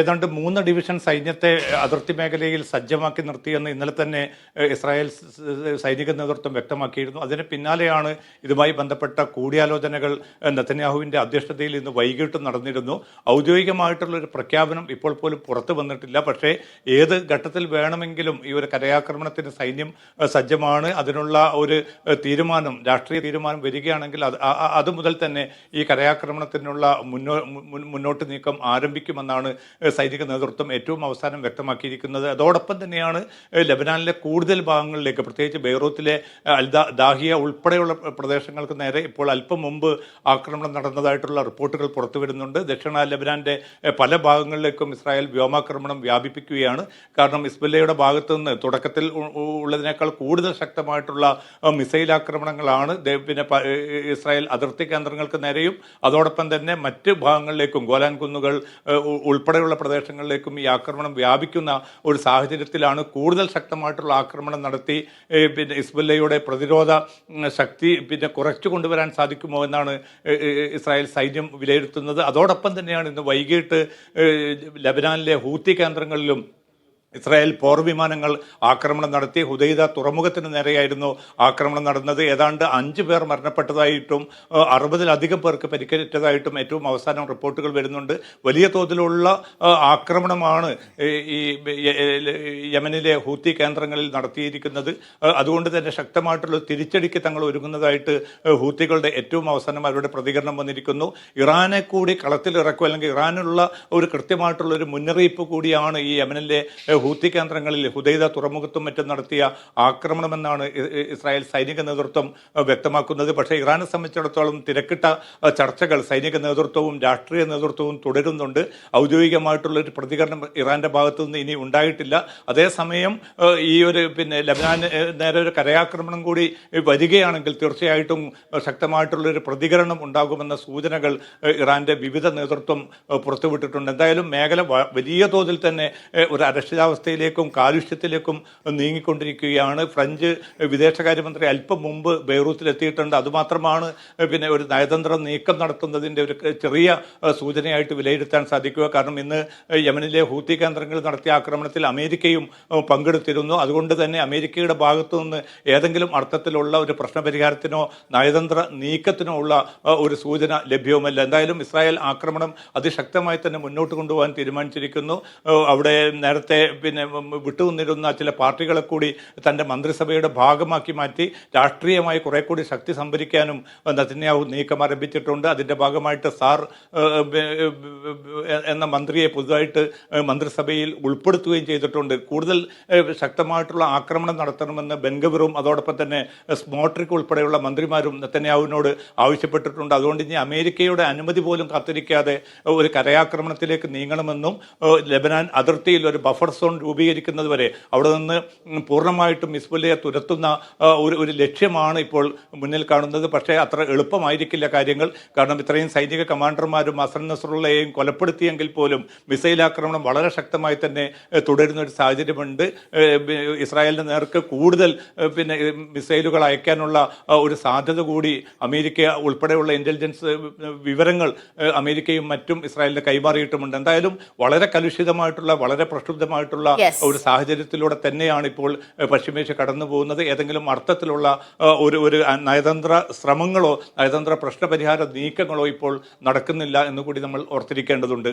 ഏതാണ്ട് 3 ഡിവിഷൻ സൈന്യത്തെ അതിർത്തി മേഖലയിൽ സജ്ജമാക്കി നിർത്തിയെന്ന് ഇന്നലെ തന്നെ ഇസ്രായേൽ സൈനിക നേതൃത്വം വ്യക്തമാക്കിയിരുന്നു. അതിന് പിന്നാലെയാണ് ഇതുമായി ബന്ധപ്പെട്ട കൂടിയാലോചനകൾ നെതന്യാഹുവിൻ്റെ അധ്യക്ഷതയിൽ ഇന്ന് വൈകിട്ട് നടന്നിരുന്നു. ഔദ്യോഗികമായിട്ടുള്ളൊരു പ്രഖ്യാപനം ഇപ്പോൾ പോലും പുറത്തു വന്നിട്ടില്ല. പക്ഷേ ഏത് ഘട്ടത്തിൽ വേണമെങ്കിലും ഈ ഒരു കരയാക്രമണത്തിന് സൈന്യം സജ്ജമാണ്. അതിനുള്ള ഒരു തീരുമാനം, രാഷ്ട്രീയ തീരുമാനം വരികയാണെങ്കിൽ അത് മുതൽ തന്നെ ഈ കരയാക്രമണത്തിനുള്ള മുന്നോട്ട് നീക്കം ആരംഭിക്കുമെന്നാണ് സൈനിക നേതൃത്വം ഏറ്റവും അവസാനം വ്യക്തമാക്കിയിരിക്കുന്നത്. അതോടൊപ്പം തന്നെയാണ് ലെബനാനിലെ കൂടുതൽ ഭാഗങ്ങളിലേക്ക്, പ്രത്യേകിച്ച് ബെയ്റൂത്തിലെ ദാഹിയ ഉൾപ്പെടെയുള്ള പ്രദേശങ്ങൾക്ക് നേരെ ഇപ്പോൾ അല്പം മുമ്പ് ആക്രമണം നടന്നതായിട്ടുള്ള റിപ്പോർട്ടുകൾ പുറത്തു വരുന്നുണ്ട്. ദക്ഷിണ ലെബനാന്റെ പല ഭാഗങ്ങളിലേക്കും ഇസ്രായേൽ വ്യോമാക്രമണം വ്യാപിപ്പിക്കുകയാണ്. കാരണം ഹിസ്ബുല്ലയുടെ ഭാഗത്തു നിന്ന് തുടക്കത്തിൽ ഉള്ളതിനേക്കാൾ കൂടുതൽ ശക്തമായിട്ടുള്ള മിസൈൽ ആക്രമണങ്ങളാണ് പിന്നെ ഇസ്രായേൽ അതിർത്തി കേന്ദ്രങ്ങൾക്ക് നേരെയും അതോടൊപ്പം തന്നെ മറ്റ് ഭാഗങ്ങളിലേക്കും ഗോലാൻ കുന്നുകൾ ഉൾപ്പെടെയുള്ള പ്രദേശങ്ങളിലേക്കും ഈ ആക്രമണം വ്യാപിക്കുന്ന ഒരു സാഹചര്യത്തിലാണ് കൂടുതൽ ശക്തമായിട്ടുള്ള ആക്രമണം നടത്തി പിന്നെ ഹിസ്ബുല്ലയുടെ പ്രതിരോധ ശക്തി പിന്നെ കുറച്ചു കൊണ്ടുവരാൻ സാധിക്കുമോ എന്നാണ് ഇസ്രായേൽ സൈന്യം വിലയിരുത്തുന്നത്. അതോടൊപ്പം തന്നെയാണ് ഇന്ന് വൈകിട്ട് ലെബനാനിലെ ഹൂത്തി കേന്ദ്രങ്ങളിലും ഇസ്രായേൽ പോർവിമാനങ്ങൾ ആക്രമണം നടത്തി. ഹുദൈദ തുറമുഖത്തിന് നേരെയായിരുന്നു ആക്രമണം നടന്നത്. ഏതാണ്ട് 5 പേർ മരണപ്പെട്ടതായിട്ടും 60-ലധികം പേർക്ക് പരിക്കേറ്റതായിട്ടും ഏറ്റവും അവസാനം റിപ്പോർട്ടുകൾ വരുന്നുണ്ട്. വലിയ തോതിലുള്ള ആക്രമണമാണ് ഈ യമനിലെ ഹൂത്തി കേന്ദ്രങ്ങളിൽ നടത്തിയിരിക്കുന്നത്. അതുകൊണ്ട് തന്നെ ശക്തമായിട്ടുള്ള തിരിച്ചടിക്ക് തങ്ങൾ ഒരുങ്ങുന്നതായിട്ട് ഹൂത്തികളുടെ ഏറ്റവും അവസാനം അവരുടെ പ്രതികരണം വന്നിരിക്കുന്നു. ഇറാനെ കൂടി കളത്തിലിറക്കും, അല്ലെങ്കിൽ ഇറാനുള്ള ഒരു കൃത്യമായിട്ടുള്ള ഒരു മുന്നറിയിപ്പ് കൂടിയാണ് ഈ യമനിലെ ഹൂത്തി കേന്ദ്രങ്ങളിൽ ഹുദൈദ തുറമുഖത്തും മറ്റും നടത്തിയ ആക്രമണമെന്നാണ് ഇസ്രായേൽ സൈനിക നേതൃത്വം വ്യക്തമാക്കുന്നത്. പക്ഷേ ഇറാനെ സംബന്ധിച്ചിടത്തോളം തിരക്കിട്ട ചർച്ചകൾ സൈനിക നേതൃത്വവും രാഷ്ട്രീയ നേതൃത്വവും തുടരുന്നുണ്ട്. ഔദ്യോഗികമായിട്ടുള്ളൊരു പ്രതികരണം ഇറാന്റെ ഭാഗത്തു നിന്ന് ഇനി ഉണ്ടായിട്ടില്ല. അതേസമയം ഈ ഒരു പിന്നെ ലെബനാൻ നേരെ ഒരു കരയാക്രമണം കൂടി വരികയാണെങ്കിൽ തീർച്ചയായിട്ടും ശക്തമായിട്ടുള്ളൊരു പ്രതികരണം ഉണ്ടാകുമെന്ന സൂചനകൾ ഇറാന്റെ വിവിധ നേതൃത്വം പുറത്തുവിട്ടിട്ടുണ്ട്. എന്തായാലും മേഖല വലിയ തോതിൽ തന്നെ ഒരു അരക്ഷിതാവസ്ഥയിലേക്കും കാലുഷ്യത്തിലേക്കും നീങ്ങിക്കൊണ്ടിരിക്കുകയാണ്. ഫ്രഞ്ച് വിദേശകാര്യമന്ത്രി അല്പം മുമ്പ് ബെയ്റൂത്തിലെത്തിയിട്ടുണ്ട്. അതുമാത്രമാണ് പിന്നെ ഒരു നയതന്ത്ര നീക്കം നടത്തുന്നതിൻ്റെ ഒരു ചെറിയ സൂചനയായിട്ട് വിലയിരുത്താൻ സാധിക്കുക. കാരണം ഇന്ന് യമനിലെ ഹൂത്തി കേന്ദ്രങ്ങളിൽ നടത്തിയ ആക്രമണത്തിൽ അമേരിക്കയും പങ്കെടുത്തിരുന്നു. അതുകൊണ്ട് തന്നെ അമേരിക്കയുടെ ഭാഗത്തു നിന്ന് ഏതെങ്കിലും അർത്ഥത്തിലുള്ള ഒരു പ്രശ്നപരിഹാരത്തിനോ നയതന്ത്ര നീക്കത്തിനോ ഉള്ള ഒരു സൂചന ലഭ്യവുമല്ല. എന്തായാലും ഇസ്രായേൽ ആക്രമണം അതിശക്തമായി തന്നെ മുന്നോട്ട് കൊണ്ടുപോകാൻ തീരുമാനിച്ചിരിക്കുന്നു. അവിടെ നേരത്തെ പിന്നെ വിട്ടുനിന്നിരുന്ന ചില പാർട്ടികളെ കൂടി തൻ്റെ മന്ത്രിസഭയുടെ ഭാഗമാക്കി മാറ്റി രാഷ്ട്രീയമായി കുറെ കൂടി ശക്തി സംഭരിക്കാനും നെതന്യാഹു നീക്കം ആരംഭിച്ചിട്ടുണ്ട്. അതിൻ്റെ ഭാഗമായിട്ട് സാർ എന്ന മന്ത്രിയെ പുതുതായിട്ട് മന്ത്രിസഭയിൽ ഉൾപ്പെടുത്തുകയും ചെയ്തിട്ടുണ്ട്. കൂടുതൽ ശക്തമായിട്ടുള്ള ആക്രമണം നടത്തണമെന്ന് ബെൻഗവിറും അതോടൊപ്പം തന്നെ സ്മോട്രിക് ഉൾപ്പെടെയുള്ള മന്ത്രിമാരും നെതന്യാഹുവിനോട് ആവശ്യപ്പെട്ടിട്ടുണ്ട്. അതുകൊണ്ട് ഇനി അമേരിക്കയുടെ അനുമതി പോലും കാത്തിരിക്കാതെ ഒരു കരയാക്രമണത്തിലേക്ക് നീങ്ങണമെന്നും ലെബനാൻ അതിർത്തിയിൽ ഒരു ബഫർ സോൺ രൂപീകരിക്കുന്നത് വരെ അവിടെ നിന്ന് പൂർണ്ണമായിട്ടും ഹിസ്ബുല്ലയെ തുരത്തുന്ന ഒരു ലക്ഷ്യമാണ് ഇപ്പോൾ മുന്നിൽ കാണുന്നത്. പക്ഷേ അത്ര എളുപ്പമായിരിക്കില്ല കാര്യങ്ങൾ. കാരണം ഇത്രയും സൈനിക കമാൻഡർമാരും ഹസൻ നസ്രുള്ളയെയും കൊലപ്പെടുത്തിയെങ്കിൽ പോലും മിസൈൽ ആക്രമണം വളരെ ശക്തമായി തന്നെ തുടരുന്ന ഒരു സാഹചര്യമുണ്ട്. ഇസ്രായേലിന് നേർക്ക് കൂടുതൽ പിന്നെ മിസൈലുകൾ അയക്കാനുള്ള ഒരു സാധ്യത കൂടി അമേരിക്ക ഉൾപ്പെടെയുള്ള ഇന്റലിജൻസ് വിവരങ്ങൾ അമേരിക്കയും മറ്റും ഇസ്രായേലിന് കൈമാറിയിട്ടുമുണ്ട്. എന്തായാലും വളരെ കലുഷിതമായിട്ടുള്ള വളരെ പ്രക്ഷുബ്ധമായിട്ടുള്ള ഒരു സാഹചര്യത്തിലൂടെ തന്നെയാണ് ഇപ്പോൾ പശ്ചിമേഷ്യ കടന്നു പോകുന്നത്. ഏതെങ്കിലും അർത്ഥത്തിലുള്ള ഒരു നയതന്ത്ര ശ്രമങ്ങളോ നയതന്ത്ര പ്രശ്നപരിഹാര നീക്കങ്ങളോ ഇപ്പോൾ നടക്കുന്നില്ല എന്നുകൂടി നമ്മൾ ഓർത്തിരിക്കേണ്ടതുണ്ട്.